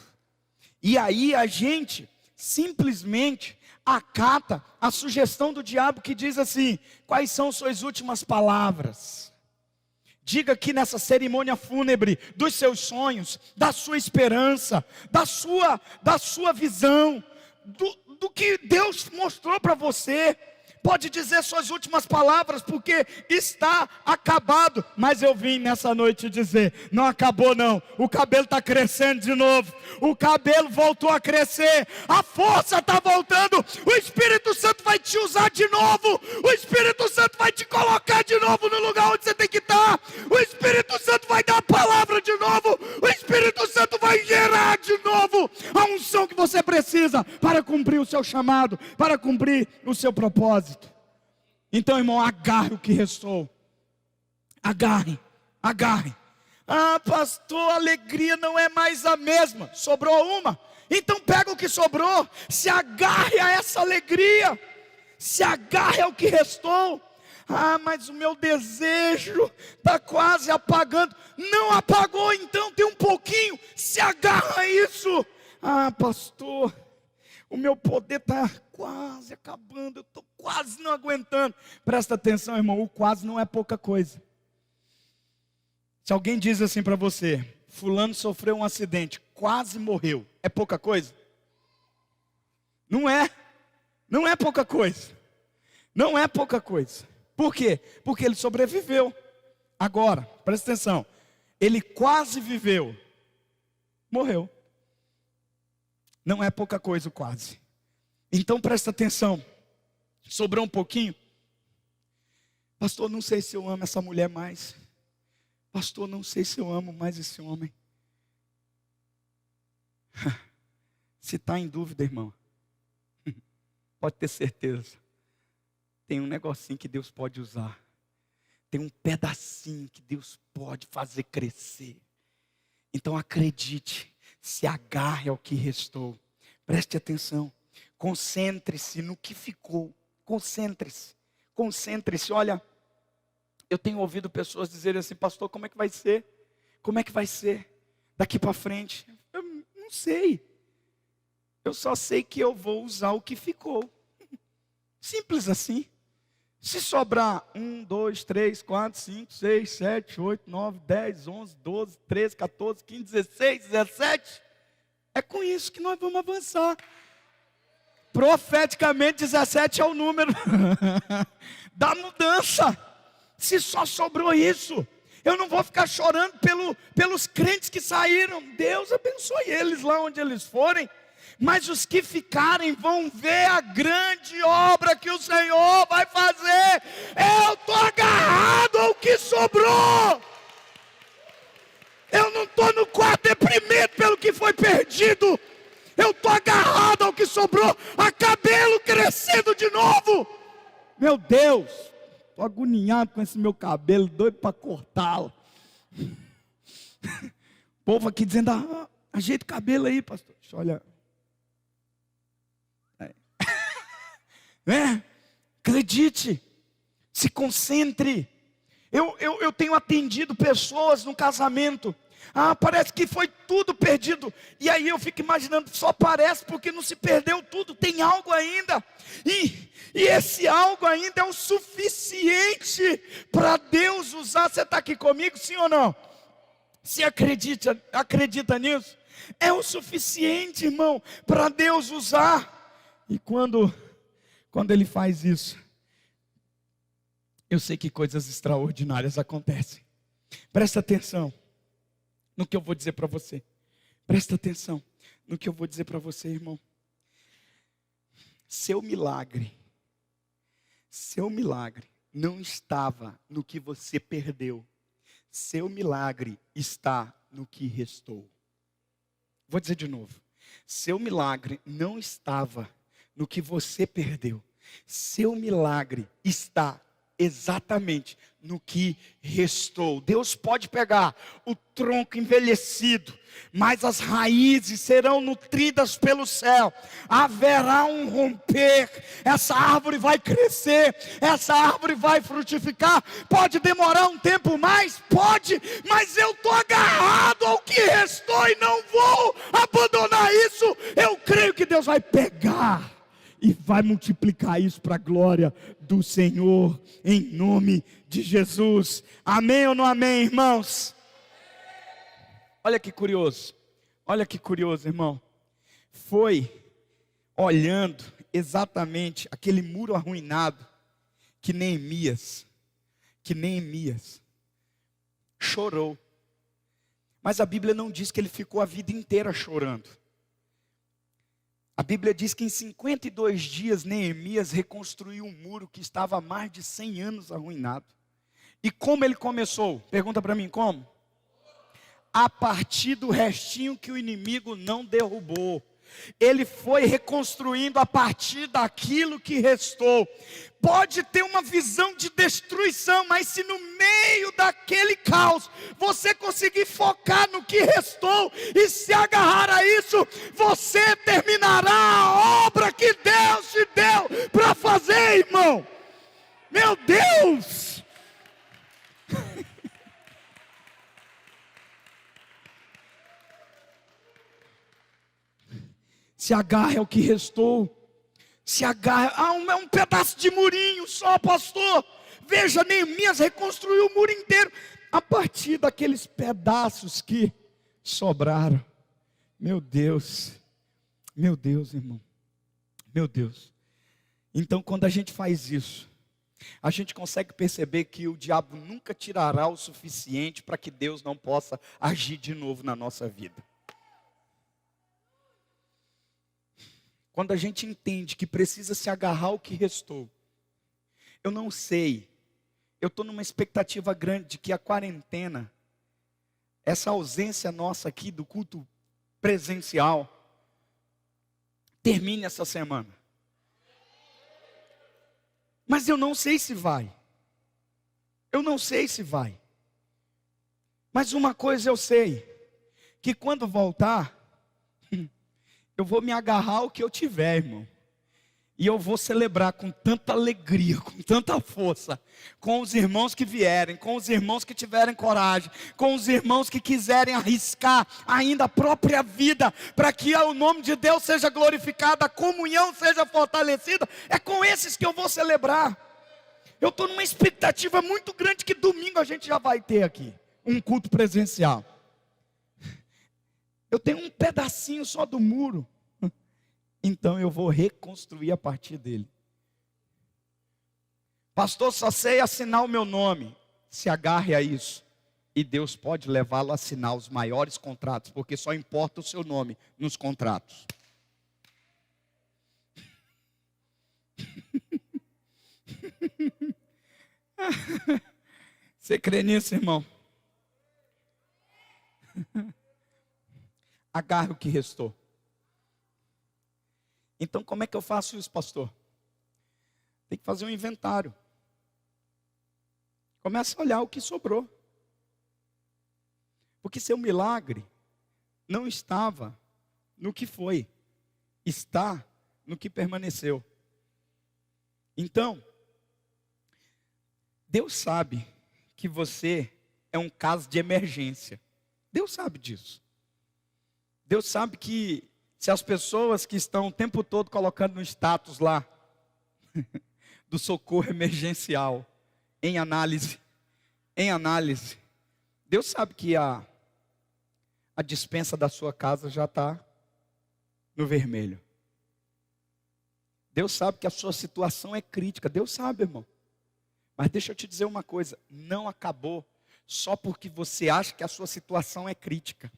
Speaker 1: E aí a gente simplesmente acata a sugestão do diabo que diz assim: quais são suas últimas palavras? Diga aqui nessa cerimônia fúnebre dos seus sonhos, da sua esperança, da sua visão, do que Deus mostrou para você. Pode dizer suas últimas palavras, porque está acabado. Mas eu vim nessa noite dizer: não acabou não, o cabelo está crescendo de novo, o cabelo voltou a crescer, a força está voltando, o Espírito Santo vai te usar de novo, o Espírito Santo vai te colocar de novo no lugar onde você tem que estar, o Espírito Santo vai dar a palavra de novo, o Espírito Santo Santo vai gerar de novo a unção que você precisa para cumprir o seu chamado, para cumprir o seu propósito. Então, irmão, agarre o que restou. Agarre. Ah, pastor, a alegria não é mais a mesma. Sobrou uma. Então pega o que sobrou. Se agarre a essa alegria. Se agarre ao que restou. Ah, mas o meu desejo está quase apagando. Não apagou, então tem um pouquinho. Se agarra a isso. Ah, pastor, o meu poder está quase acabando. Eu estou quase não aguentando. Presta atenção, irmão, o quase não é pouca coisa. Se alguém diz assim para você: fulano sofreu um acidente, quase morreu, é pouca coisa? Não é pouca coisa. Não é pouca coisa. Por quê? Porque ele sobreviveu. Agora, presta atenção, ele quase viveu, morreu. Não é pouca coisa o quase. Então presta atenção, sobrou um pouquinho. Pastor, não sei se eu amo essa mulher mais. Pastor, não sei se eu amo mais esse homem. Se está em dúvida, irmão, pode ter certeza. Tem um negocinho que Deus pode usar. Tem um pedacinho que Deus pode fazer crescer. Então acredite, se agarre ao que restou. Preste atenção. Concentre-se no que ficou. Concentre-se. Olha, eu tenho ouvido pessoas dizerem assim: pastor, como é que vai ser? Como é que vai ser daqui para frente? Eu não sei. Eu só sei que eu vou usar o que ficou. Simples assim. Se sobrar 1, 2, 3, 4, 5, 6, 7, 8, 9, 10, 11, 12, 13, 14, 15, 16, 17, é com isso que nós vamos avançar. Profeticamente 17 é o número da mudança. Se só sobrou isso, eu não vou ficar chorando pelos crentes que saíram. Deus abençoe eles lá onde eles forem. Mas os que ficarem vão ver a grande obra que o Senhor vai fazer. Eu estou agarrado ao que sobrou. Eu não estou no quarto deprimido pelo que foi perdido. Eu estou agarrado ao que sobrou. A cabelo crescendo de novo. Meu Deus, estou agoniado com esse meu cabelo, doido para cortá-lo. O povo aqui dizendo: ajeita o cabelo aí, pastor. Olha. Acredite, se concentre. Eu tenho atendido pessoas no casamento. Parece que foi tudo perdido. E aí eu fico imaginando, só parece porque não se perdeu tudo. Tem algo ainda. E esse algo ainda é o suficiente para Deus usar. Você está aqui comigo, sim ou não? Se acredita nisso? É o suficiente, irmão, para Deus usar. E quando Ele faz isso, eu sei que coisas extraordinárias acontecem. Presta atenção no que eu vou dizer para você. Presta atenção no que eu vou dizer para você, irmão. Seu milagre não estava no que você perdeu. Seu milagre está no que restou. Vou dizer de novo. Seu milagre não estava no que você perdeu. Seu milagre está exatamente no que restou. Deus pode pegar o tronco envelhecido, mas as raízes serão nutridas pelo céu. Haverá um romper. Essa árvore vai crescer, essa árvore vai frutificar. Pode demorar um tempo mais? Pode, mas eu estou agarrado ao que restou e não vou abandonar isso. Eu creio que Deus vai pegar e vai multiplicar isso para a glória do Senhor, em nome de Jesus. Amém ou não amém, irmãos? Olha que curioso, irmão. Foi olhando exatamente aquele muro arruinado que Neemias chorou. Mas a Bíblia não diz que ele ficou a vida inteira chorando. A Bíblia diz que em 52 dias Neemias reconstruiu um muro que estava há mais de 100 anos arruinado. E como ele começou? Pergunta para mim, como? a partir do restinho que o inimigo não derrubou. Ele foi reconstruindo a partir daquilo que restou. Pode ter uma visão de destruição, mas se no meio daquele caos você conseguir focar no que restou e se agarrar a isso, você terminará a obra que Deus te deu para fazer, irmão. Meu Deus! Se agarre ao que restou. Se agarre. É um pedaço de murinho só, pastor. Veja, Neemias reconstruiu o muro inteiro a partir daqueles pedaços que sobraram. Meu Deus, irmão. Meu Deus. Então, quando a gente faz isso, a gente consegue perceber que o diabo nunca tirará o suficiente para que Deus não possa agir de novo na nossa vida. Quando a gente entende que precisa se agarrar ao que restou. Eu não sei, eu estou numa expectativa grande de que a quarentena, essa ausência nossa aqui do culto presencial, termine essa semana. Mas eu não sei se vai. Eu não sei se vai. Mas uma coisa eu sei, que quando voltar, eu vou me agarrar ao que eu tiver, irmão. E eu vou celebrar com tanta alegria, com tanta força, com os irmãos que vierem, com os irmãos que tiverem coragem, com os irmãos que quiserem arriscar ainda a própria vida, para que o nome de Deus seja glorificado, a comunhão seja fortalecida. É com esses que eu vou celebrar. Eu estou numa expectativa muito grande que domingo a gente já vai ter aqui um culto presencial. Eu tenho um pedacinho só do muro. Então eu vou reconstruir a partir dele. Pastor, só sei assinar o meu nome. Se agarre a isso. E Deus pode levá-lo a assinar os maiores contratos, porque só importa o seu nome nos contratos. Você crê nisso, irmão? Agarre o que restou. Então como é que eu faço isso, pastor? Tem que fazer um inventário. Começa a olhar o que sobrou. Porque seu milagre não estava no que foi, está no que permaneceu. Então, Deus sabe que você é um caso de emergência. Deus sabe disso. Deus sabe que se as pessoas que estão o tempo todo colocando no status lá, do socorro emergencial, em análise, Deus sabe que a despensa da sua casa já está no vermelho. Deus sabe que a sua situação é crítica, Deus sabe, irmão. Mas deixa eu te dizer uma coisa, não acabou só porque você acha que a sua situação é crítica.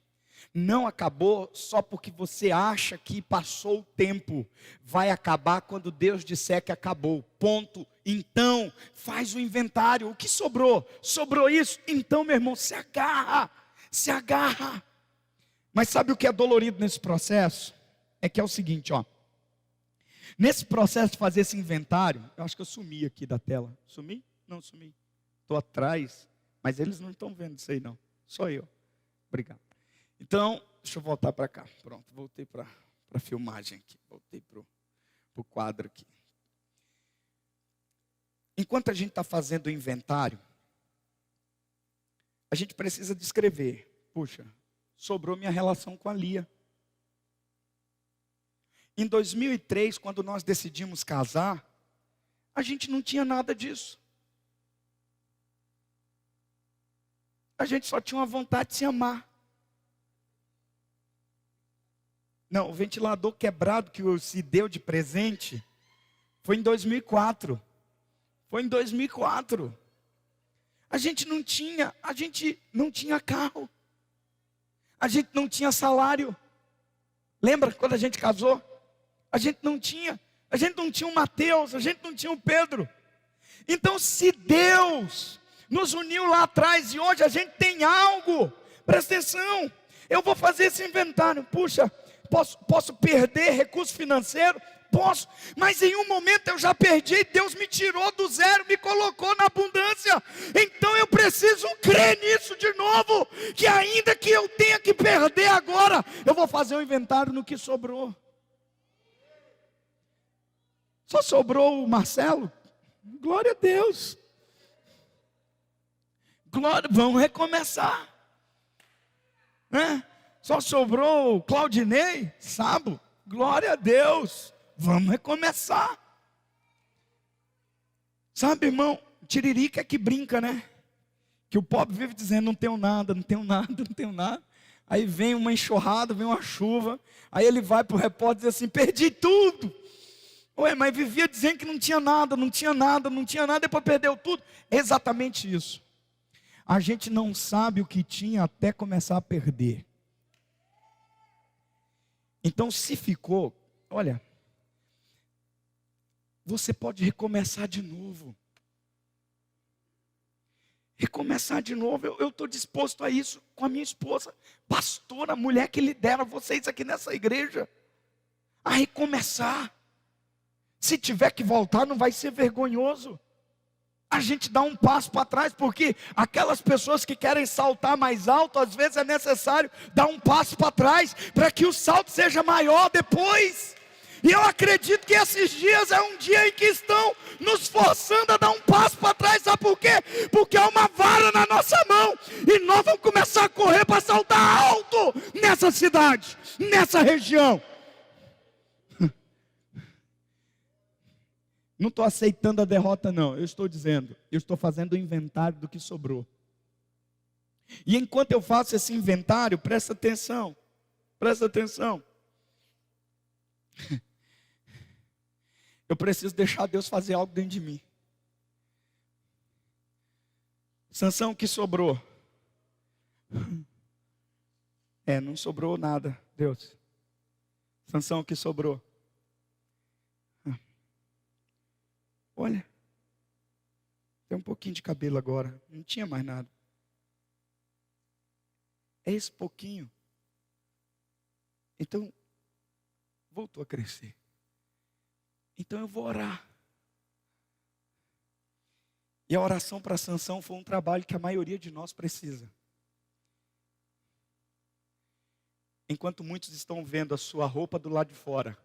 Speaker 1: Não acabou só porque você acha que passou o tempo. Vai acabar quando Deus disser que acabou. Ponto. Então, faz o inventário. O que sobrou? Sobrou isso? Então, meu irmão, se agarra. Se agarra. Mas sabe o que é dolorido nesse processo? É que é o seguinte, ó. Nesse processo de fazer esse inventário, eu acho que eu sumi aqui da tela. Sumi? Não, sumi. Estou atrás, mas eles não estão vendo isso aí não. Só eu. Obrigado. Então, deixa eu voltar para cá. Pronto, voltei para a filmagem aqui. Voltei para o quadro aqui. Enquanto a gente está fazendo o inventário, a gente precisa descrever. Puxa, sobrou minha relação com a Lia. Em 2003, quando nós decidimos casar, a gente não tinha nada disso. A gente só tinha uma vontade de se amar. Não, o ventilador quebrado que se deu de presente foi em 2004. Foi em 2004. A gente não tinha carro. A gente não tinha salário. Lembra quando a gente casou? A gente não tinha o Mateus, a gente não tinha o Pedro. Então, se Deus nos uniu lá atrás e hoje a gente tem algo, Presta atenção, eu vou fazer esse inventário. Puxa, posso perder recurso financeiro? Posso, mas em um momento eu já perdi, Deus me tirou do zero, me colocou na abundância. Então eu preciso crer nisso de novo, que ainda que eu tenha que perder agora, eu vou fazer um inventário no que sobrou. Só sobrou o Marcelo? Glória a Deus. Glória, vamos recomeçar. Né? Só sobrou o Claudinei, Sabo? Glória a Deus. Vamos recomeçar. Sabe, irmão, tiririca é que brinca, né? Que o pobre vive dizendo, não tenho nada, não tenho nada, não tenho nada. Aí vem uma enxurrada, vem uma chuva. Aí ele vai para o repórter e diz assim, perdi tudo. Ué, mas vivia dizendo que não tinha nada, não tinha nada, não tinha nada, depois perdeu tudo. É exatamente isso. A gente não sabe o que tinha até começar a perder. Então se ficou, olha, você pode recomeçar de novo. Recomeçar de novo, eu estou disposto a isso com a minha esposa, pastora, mulher que lidera vocês aqui nessa igreja, a recomeçar. Se tiver que voltar, não vai ser vergonhoso. A gente dá um passo para trás, porque aquelas pessoas que querem saltar mais alto, às vezes é necessário dar um passo para trás, para que o salto seja maior depois. E eu acredito que esses dias é um dia em que estão nos forçando a dar um passo para trás. Sabe por quê? Porque há uma vara na nossa mão, e nós vamos começar a correr para saltar alto nessa cidade, nessa região. Não estou aceitando a derrota não, eu estou dizendo, eu estou fazendo o inventário do que sobrou. E enquanto eu faço esse inventário, presta atenção, presta atenção. Eu preciso deixar Deus fazer algo dentro de mim. Sansão, o que sobrou? Não sobrou nada, Deus. Sansão, o que sobrou? Olha, tem um pouquinho de cabelo agora, não tinha mais nada. É esse pouquinho. Então, voltou a crescer. Então eu vou orar. E a oração para Sansão foi um trabalho que a maioria de nós precisa. Enquanto muitos estão vendo a sua roupa do lado de fora,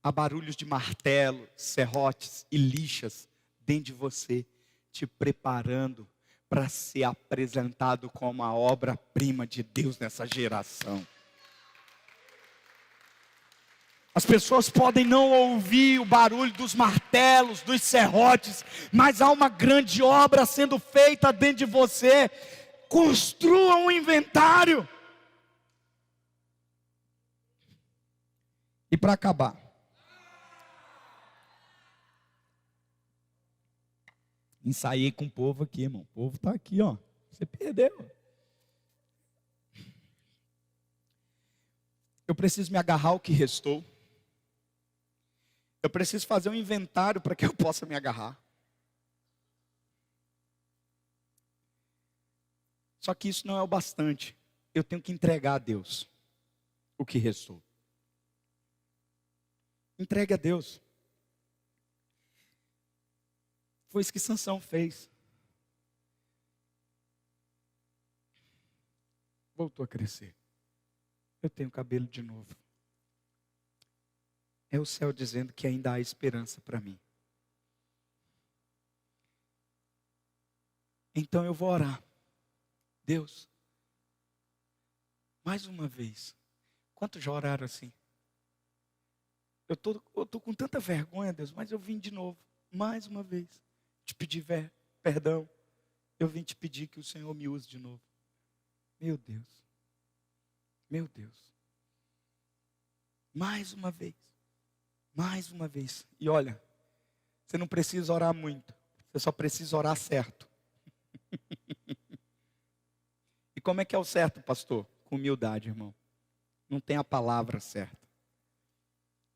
Speaker 1: há barulhos de martelo, serrotes e lixas dentro de você, te preparando para ser apresentado como a obra-prima de Deus nessa geração. As pessoas podem não ouvir o barulho dos martelos, dos serrotes, mas há uma grande obra sendo feita dentro de você. Construa um inventário. E para acabar, ensaiei com o povo aqui, irmão. O povo está aqui, ó. Você perdeu. Eu preciso me agarrar ao que restou. Eu preciso fazer um inventário para que eu possa me agarrar. Só que isso não é o bastante. Eu tenho que entregar a Deus o que restou. Entregue a Deus. Foi isso que Sansão fez. Voltou a crescer. Eu tenho cabelo de novo. É o céu dizendo que ainda há esperança para mim. Então eu vou orar. Deus, mais uma vez. Quantos já oraram assim? Eu tô com tanta vergonha, Deus, mas eu vim de novo. Mais uma vez. Te pedir perdão. Eu vim te pedir que o Senhor me use de novo. Meu Deus. Meu Deus. Mais uma vez. Mais uma vez. E olha, você não precisa orar muito. Você só precisa orar certo. E como é que é o certo, pastor? Com humildade, irmão. Não tem a palavra certa.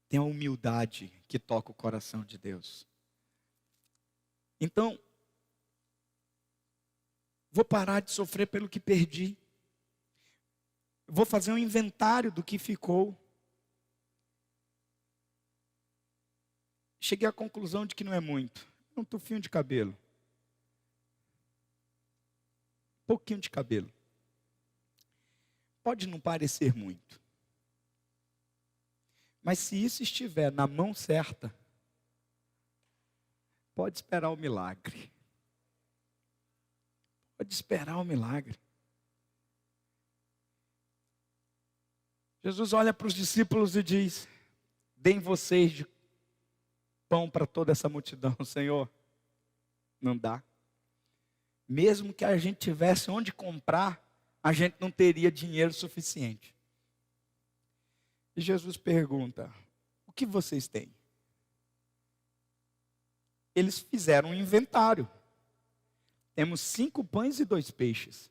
Speaker 1: Tem a humildade que toca o coração de Deus. Então, Vou parar de sofrer pelo que perdi. Vou fazer um inventário do que ficou. Cheguei à conclusão de que não é muito. Um tufinho de cabelo. Pouquinho de cabelo. Pode não parecer muito. Mas se isso estiver na mão certa, pode esperar o milagre. Pode esperar o milagre. Jesus olha para os discípulos e diz: deem vocês de pão para toda essa multidão. Senhor, não dá. Mesmo que a gente tivesse onde comprar, a gente não teria dinheiro suficiente. E Jesus pergunta: o que vocês têm? Eles fizeram um inventário. Temos 5 pães e 2 peixes.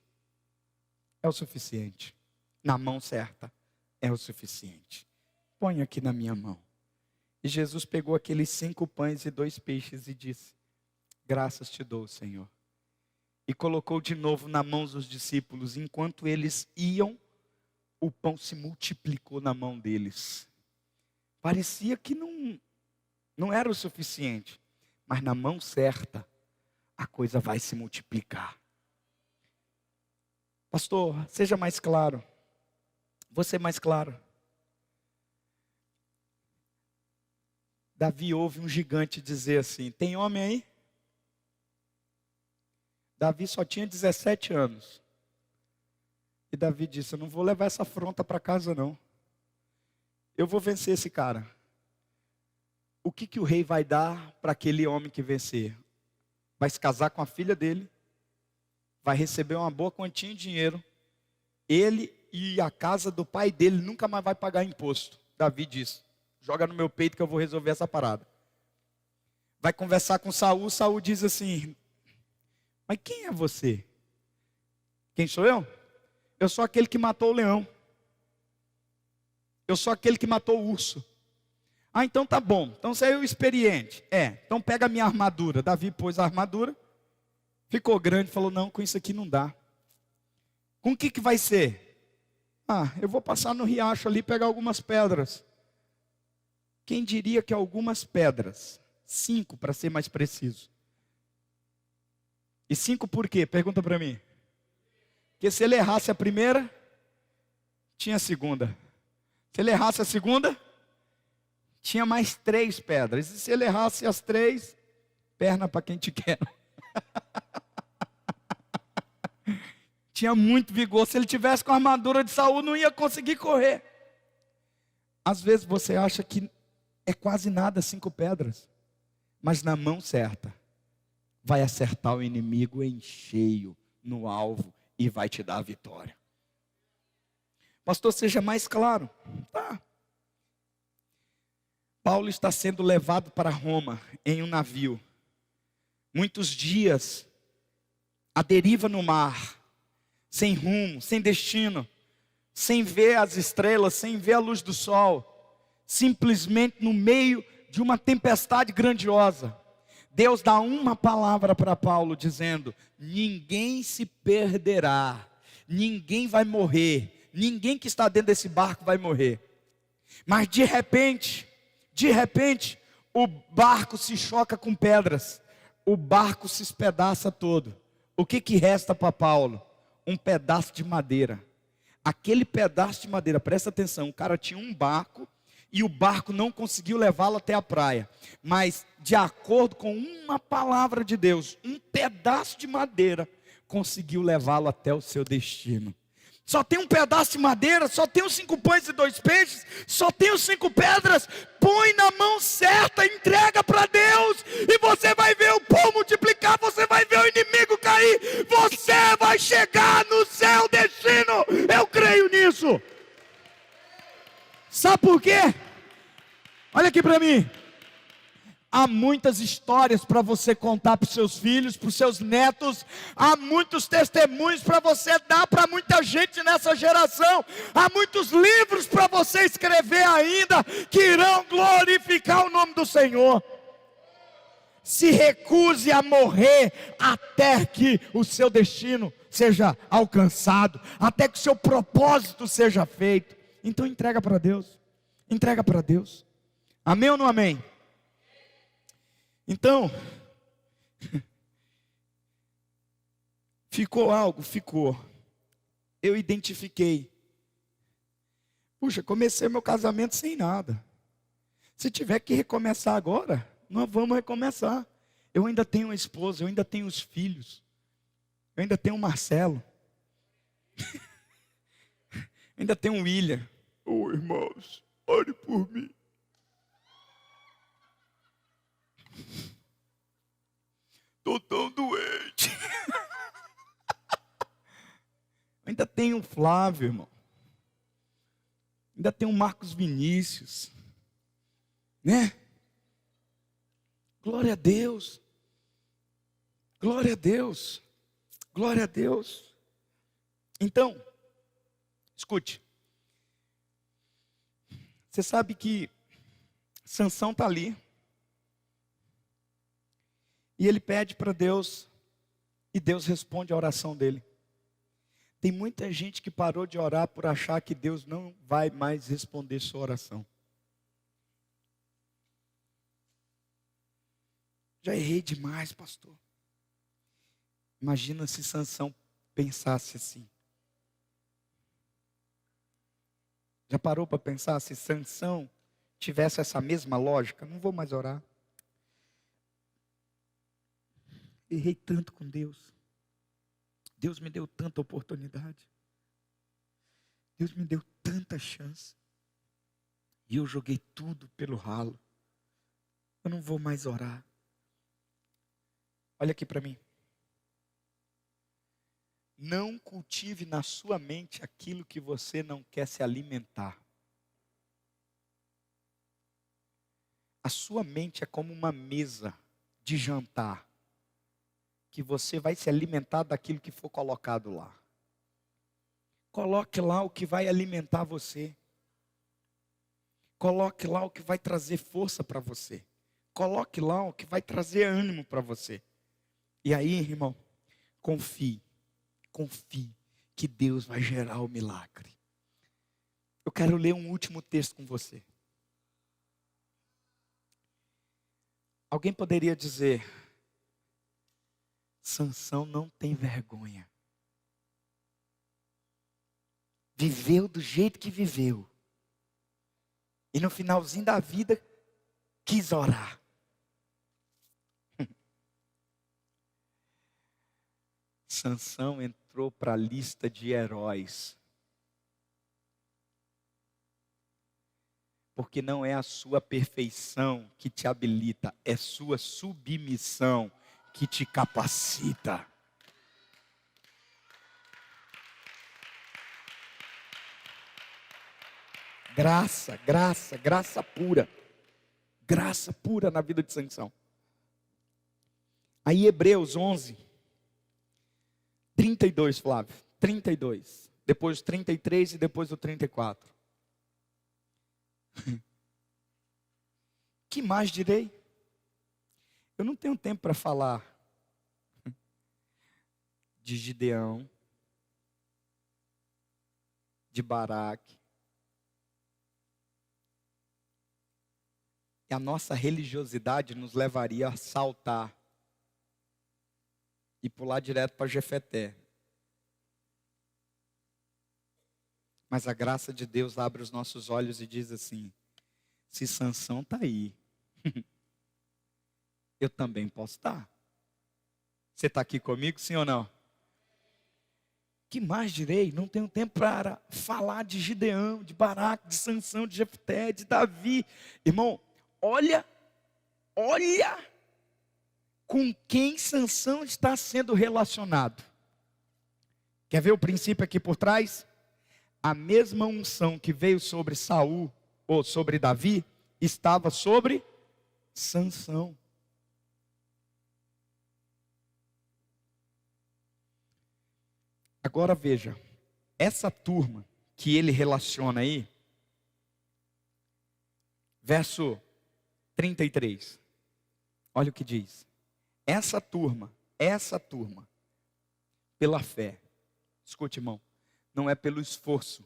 Speaker 1: É o suficiente. Na mão certa, é o suficiente. Põe aqui na minha mão. E Jesus pegou aqueles 5 pães e 2 peixes e disse: graças te dou, Senhor. E colocou de novo na mão dos discípulos. Enquanto eles iam, o pão se multiplicou na mão deles. Parecia que não era o suficiente. Mas na mão certa, a coisa vai se multiplicar. Pastor, seja mais claro. Vou ser mais claro. Davi ouve um gigante dizer assim: tem homem aí? Davi só tinha 17 anos. E Davi disse: eu não vou levar essa afronta para casa não. Eu vou vencer esse cara. O que o rei vai dar para aquele homem que vencer? Vai se casar com a filha dele, vai receber uma boa quantia de dinheiro. Ele e a casa do pai dele nunca mais vai pagar imposto. Davi disse: joga no meu peito que eu vou resolver essa parada. Vai conversar com Saul. Saul diz assim: mas quem é você? Quem sou eu? Eu sou aquele que matou o leão. Eu sou aquele que matou o urso. Ah, então tá bom. Então você é o experiente. Então pega a minha armadura. Davi pôs a armadura. Ficou grande, falou: não, com isso aqui não dá. Com o que vai ser? Eu vou passar no riacho ali e pegar algumas pedras. Quem diria que algumas pedras? 5 para ser mais preciso. E 5 por quê? Pergunta para mim. Porque se ele errasse a primeira, tinha a segunda. Se ele errasse a segunda, tinha mais 3 pedras. E se ele errasse as 3, perna para quem te quer. Tinha muito vigor. Se ele tivesse com a armadura de Saul, não ia conseguir correr. Às vezes você acha que é quase nada 5 pedras. Mas na mão certa, vai acertar o inimigo em cheio, no alvo, e vai te dar a vitória. Pastor, seja mais claro. Tá. Paulo está sendo levado para Roma em um navio. Muitos dias, à deriva no mar, sem rumo, sem destino, sem ver as estrelas, sem ver a luz do sol, simplesmente no meio de uma tempestade grandiosa. Deus dá uma palavra para Paulo dizendo: ninguém se perderá, ninguém vai morrer, ninguém que está dentro desse barco vai morrer. Mas de repente, o barco se choca com pedras, o barco se espedaça todo. O que resta para Paulo? Um pedaço de madeira. Aquele pedaço de madeira, presta atenção, o cara tinha um barco, e o barco não conseguiu levá-lo até a praia. Mas, de acordo com uma palavra de Deus, um pedaço de madeira conseguiu levá-lo até o seu destino. Só tem um pedaço de madeira, só tem os 5 pães e 2 peixes, só tem os 5 pedras. Põe na mão certa, entrega para Deus, e você vai ver o pão multiplicar, você vai ver o inimigo cair, você vai chegar no seu destino. Eu creio nisso. Sabe por quê? Olha aqui para mim. Há muitas histórias para você contar para os seus filhos, para os seus netos. Há muitos testemunhos para você dar para muita gente nessa geração. Há muitos livros para você escrever ainda, que irão glorificar o nome do Senhor. se recuse a morrer até que o seu destino seja alcançado, até que o seu propósito seja feito. Então entrega para Deus, entrega para Deus. Amém ou não amém? Então, ficou algo? Ficou. Eu identifiquei. Puxa, comecei meu casamento sem nada. Se tiver que recomeçar agora, nós vamos recomeçar. Eu ainda tenho uma esposa, eu ainda tenho os filhos. Eu ainda tenho o Marcelo. Ainda tenho o William. Oh, irmãos, ore por mim. Estou tão doente. Ainda tenho o Flávio, irmão. Ainda tenho o Marcos Vinícius. Né? Glória a Deus. Glória a Deus. Glória a Deus. Então, escute. Você sabe que Sansão está ali. E ele pede para Deus. E Deus responde a oração dele. Tem muita gente que parou de orar por achar que Deus não vai mais responder sua oração. Já errei demais, pastor. Imagina se Sansão pensasse assim. Já parou para pensar se Sansão tivesse essa mesma lógica? Não vou mais orar. Errei tanto com Deus. Deus me deu tanta oportunidade. Deus me deu tanta chance. E eu joguei tudo pelo ralo. Eu não vou mais orar. Olha aqui para mim. Não cultive na sua mente aquilo que você não quer se alimentar. A sua mente é como uma mesa de jantar, que você vai se alimentar daquilo que for colocado lá. Coloque lá o que vai alimentar você. Coloque lá o que vai trazer força para você. Coloque lá o que vai trazer ânimo para você. E aí, irmão, confie que Deus vai gerar o milagre. Eu quero ler um último texto com você. Alguém poderia dizer, Sansão não tem vergonha. Viveu do jeito que viveu. E no finalzinho da vida, quis orar. Sansão entrou para a lista de heróis. Porque não é a sua perfeição que te habilita, é sua submissão que te capacita. Graça pura. Graça pura na vida de Sansão. Aí Hebreus 11, 32, Flávio, 32. Depois o 33 e depois o 34. Que mais direi? Eu não tenho tempo para falar de Gideão, de Baraque. E a nossa religiosidade nos levaria a saltar e pular direto para Jefeté. Mas a graça de Deus abre os nossos olhos e diz assim, se Sansão está aí, eu também posso estar. Você está aqui comigo, sim ou não? Que mais direi? Não tenho tempo para falar de Gideão, de Baraque, de Sansão, de Jefté, de Davi. Irmão, olha com quem Sansão está sendo relacionado. Quer ver o princípio aqui por trás? A mesma unção que veio sobre Saul, ou sobre Davi, estava sobre Sansão. Agora veja, essa turma que ele relaciona aí, verso 33. Olha o que diz. Essa turma, pela fé. Escute, irmão, não é pelo esforço.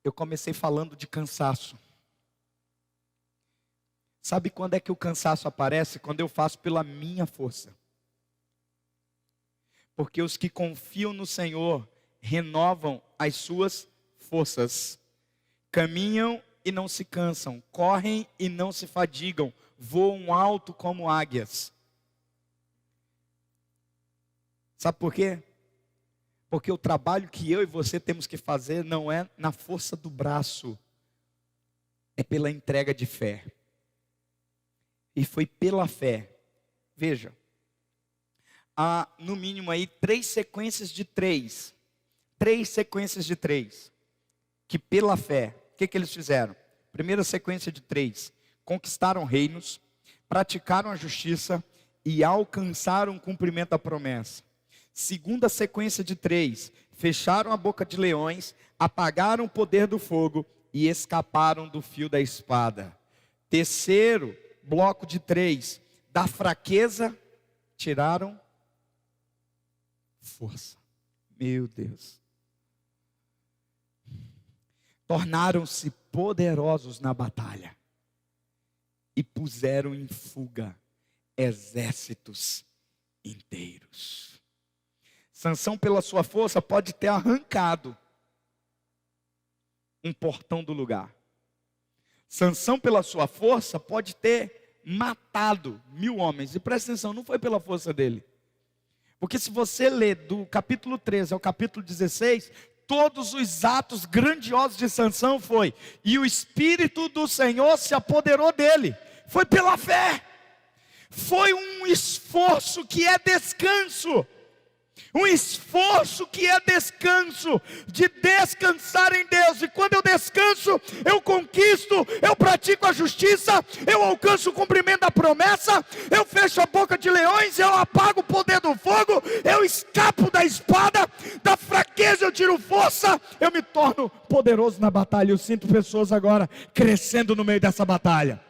Speaker 1: Eu comecei falando de cansaço. Sabe quando é que o cansaço aparece? Quando eu faço pela minha força. Porque os que confiam no Senhor renovam as suas forças. Caminham e não se cansam, correm e não se fadigam, voam alto como águias. Sabe por quê? Porque o trabalho que eu e você temos que fazer não é na força do braço, é pela entrega de fé. E foi pela fé. Veja, há no mínimo aí 3 sequências de 3. 3 sequências de 3. Que pela fé, o que eles fizeram? Primeira sequência de 3. Conquistaram reinos, praticaram a justiça e alcançaram o cumprimento da promessa. Segunda sequência de 3. Fecharam a boca de leões, apagaram o poder do fogo e escaparam do fio da espada. Terceiro bloco de 3. Da fraqueza, tiraram força. Meu Deus. Tornaram-se poderosos na batalha. E puseram em fuga exércitos inteiros. Sansão, pela sua força, pode ter arrancado um portão do lugar. Sansão, pela sua força, pode ter matado 1000 homens. E presta atenção, não foi pela força dele. Porque se você ler do capítulo 13 ao capítulo 16, todos os atos grandiosos de Sansão foi, e o Espírito do Senhor se apoderou dele. Foi pela fé. Foi um esforço que é descanso. Um esforço que é descanso, de descansar em Deus. E quando eu descanso, eu conquisto, eu pratico a justiça, eu alcanço o cumprimento da promessa, eu fecho a boca de leões, eu apago o poder do fogo, eu escapo da espada, da fraqueza eu tiro força, eu me torno poderoso na batalha. Eu sinto pessoas agora crescendo no meio dessa batalha.